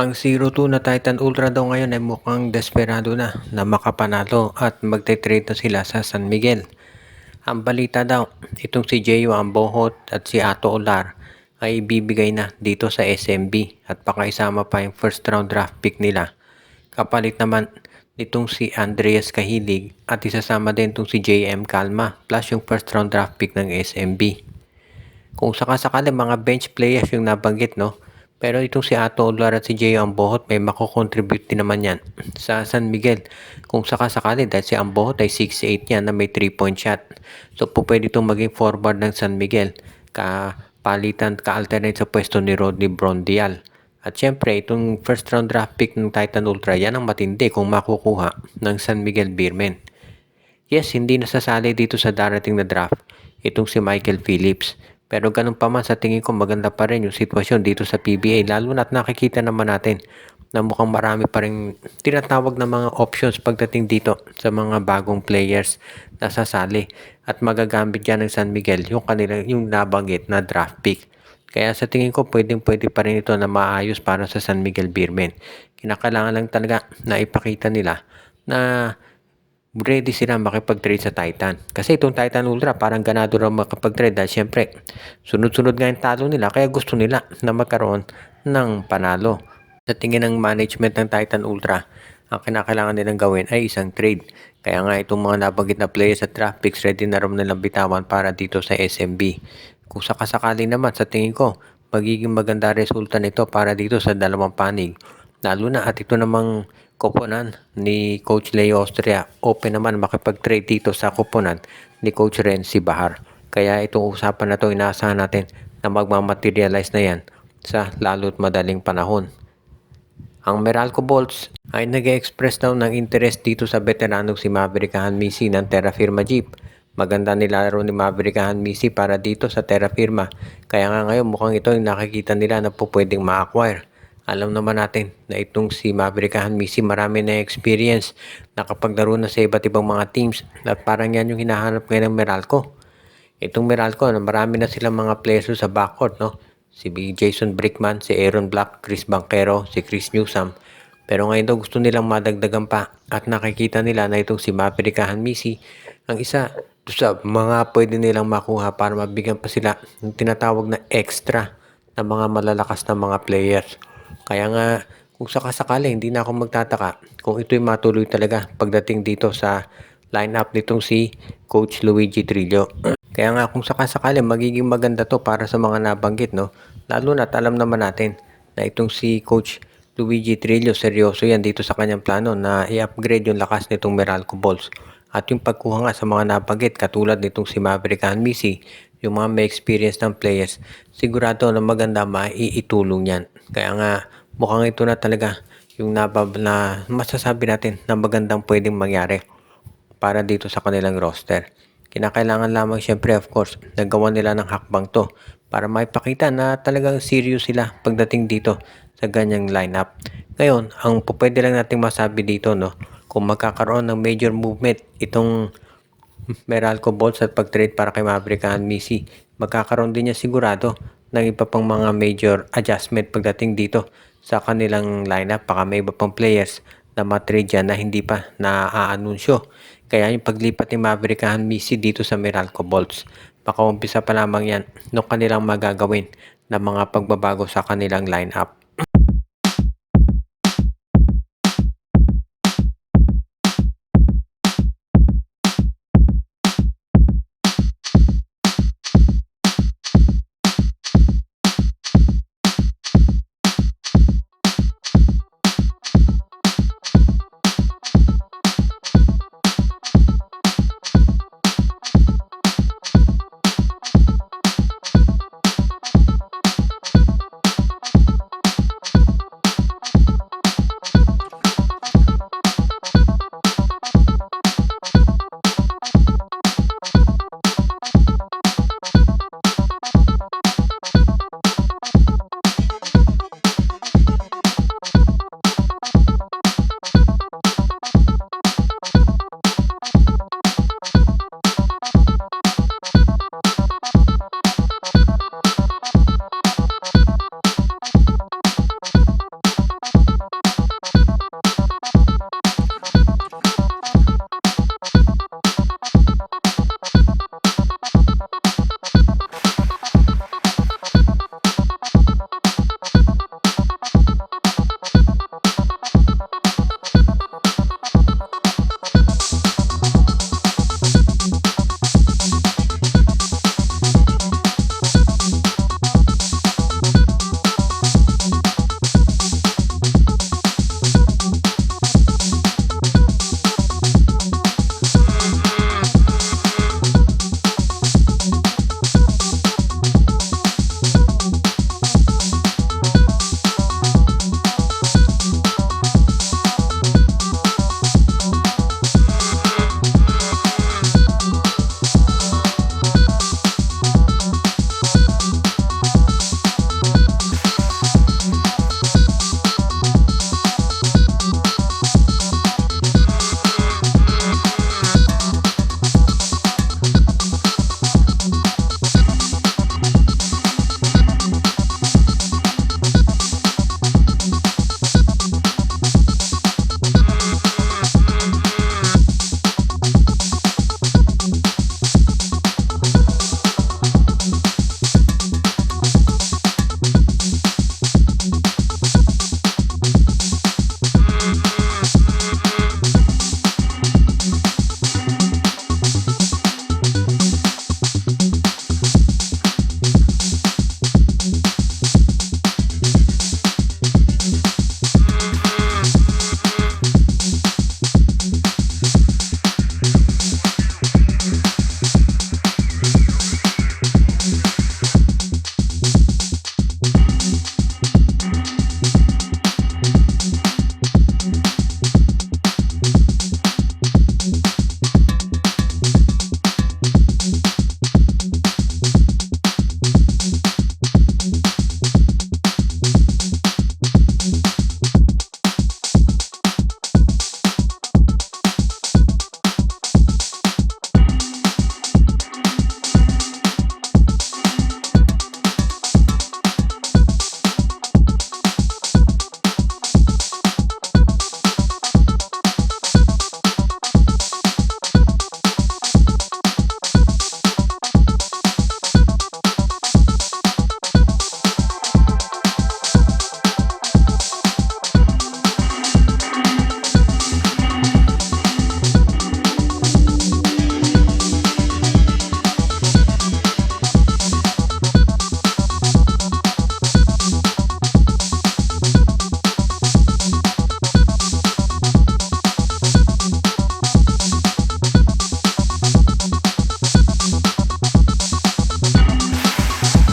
Ang 0-2 na Titan Ultra daw ngayon ay mukhang desperado na makapanalo at magte-trade na sila sa San Miguel. Ang balita daw, itong si Jeyo Ambohot at si Ato Olar ay ibibigay na dito sa SMB at pakaisama pa yung first round draft pick nila. Kapalit naman itong si Andreas Kahilig at isasama din itong si JM Calma plus yung first round draft pick ng SMB. Kung sakasakali mga bench players yung nabanggit, no? Pero itong si Ato Olar at si Jeyo Ambohot may makocontribute din naman yan sa San Miguel. Kung sakasakali dahil si Ambohot ay 6'8 yan na may 3-point shot. So po pwede itong maging forward ng San Miguel ka-alternate sa pwesto ni Rodney Brondial. At syempre itong first round draft pick ng Titan Ultra yan ang matindi kung makukuha ng San Miguel Beermen. Yes, hindi nasasali dito sa darating na draft itong si Michael Phillips. Pero ganun pa man sa tingin ko maganda pa rin yung sitwasyon dito sa PBA lalo na't nakikita naman natin na mukhang marami pa rin tinatawag na mga options pagdating dito sa mga bagong players na sasali at magagamit dyan ng San Miguel yung nabanggit na draft pick. Kaya sa tingin ko pwede pa rin ito na maayos para sa San Miguel Beermen. Kinakailangan lang talaga na ipakita nila na ready sila makipag-trade sa Titan. Kasi itong Titan Ultra parang ganado rin makipag-trade dahil syempre sunod-sunod nga yung talo nila kaya gusto nila na magkaroon ng panalo. Sa tingin ng management ng Titan Ultra, ang kinakailangan nilang gawin ay isang trade. Kaya nga itong mga nabanggit na players at draft picks ready na rin nilang bitawan para dito sa SMB. Kung sakasakali naman sa tingin ko, magiging maganda resulta nito para dito sa dalawang panig. Lalo na at ito namang koponan ni Coach Leo Austria, open naman makipag-trade dito sa koponan ni Coach Renzi Bahar. Kaya itong usapan na ito inaasahan natin na magmamaterialize na yan sa lalo't madaling panahon. Ang Meralco Bolts ay nag-express daw ng interest dito sa veteranong si Maverick Hanmisi ng Terra Firma Jeep. Maganda nilaro ni Maverick Hanmisi para dito sa Terra Firma. Kaya nga ngayon mukhang ito yung nakikita nila na po pwedeng ma-acquire. Alam naman natin na itong si Maverick Hanmisi marami na experience, nakapaglaro na sa iba't ibang mga teams at parang yan yung hinahanap ngayon ng Meralco. Itong Meralco, marami na silang mga players sa backcourt, no? Si Jason Brickman, si Aaron Black, Chris Banquero, si Chris Newsome. Pero ngayon daw gusto nilang madagdagan pa at nakikita nila na itong si Maverick Hanmisi ang isa sa mga pwede nilang makuha para mabigyan pa sila ng tinatawag na extra na mga malalakas na mga players. Kaya nga kung sakasakali hindi na ako magtataka kung ito'y matuloy talaga pagdating dito sa lineup nitong si Coach Luigi Trillo. Kaya nga kung sakasakali magiging maganda to para sa mga nabanggit, no? Lalo na't alam naman natin na itong si Coach Luigi Trillo seryoso yan dito sa kanyang plano na i-upgrade yung lakas nitong Meralco Bolts. At yung pagkuha nga sa mga nabanggit katulad nitong si Maverick Hanmisi, yung mga may experience ng players, sigurado na maganda maiitulong yan. Kaya nga mukhang ito na talaga yung na masasabi natin na magandang pwedeng mangyari para dito sa kanilang roster. Kinakailangan lamang syempre of course nagawa nila ng hakbang to para maipakita na talagang serious sila pagdating dito sa ganyang lineup. Ngayon, ang pwede lang nating masabi dito, no, kung magkakaroon ng major movement itong Meralco Bolts at pag-trade para kay Maverick Hanmisi, magkakaroon din niya sigurado ng iba pang mga major adjustment pagdating dito sa kanilang lineup. Baka may iba pang players na matrade dyan na hindi pa naaanunsyo. Kaya yung paglipat ni Maverick Hanmisi dito sa Meralco Bolts, baka umpisa pa lamang yan ng kanilang magagawin na mga pagbabago sa kanilang lineup.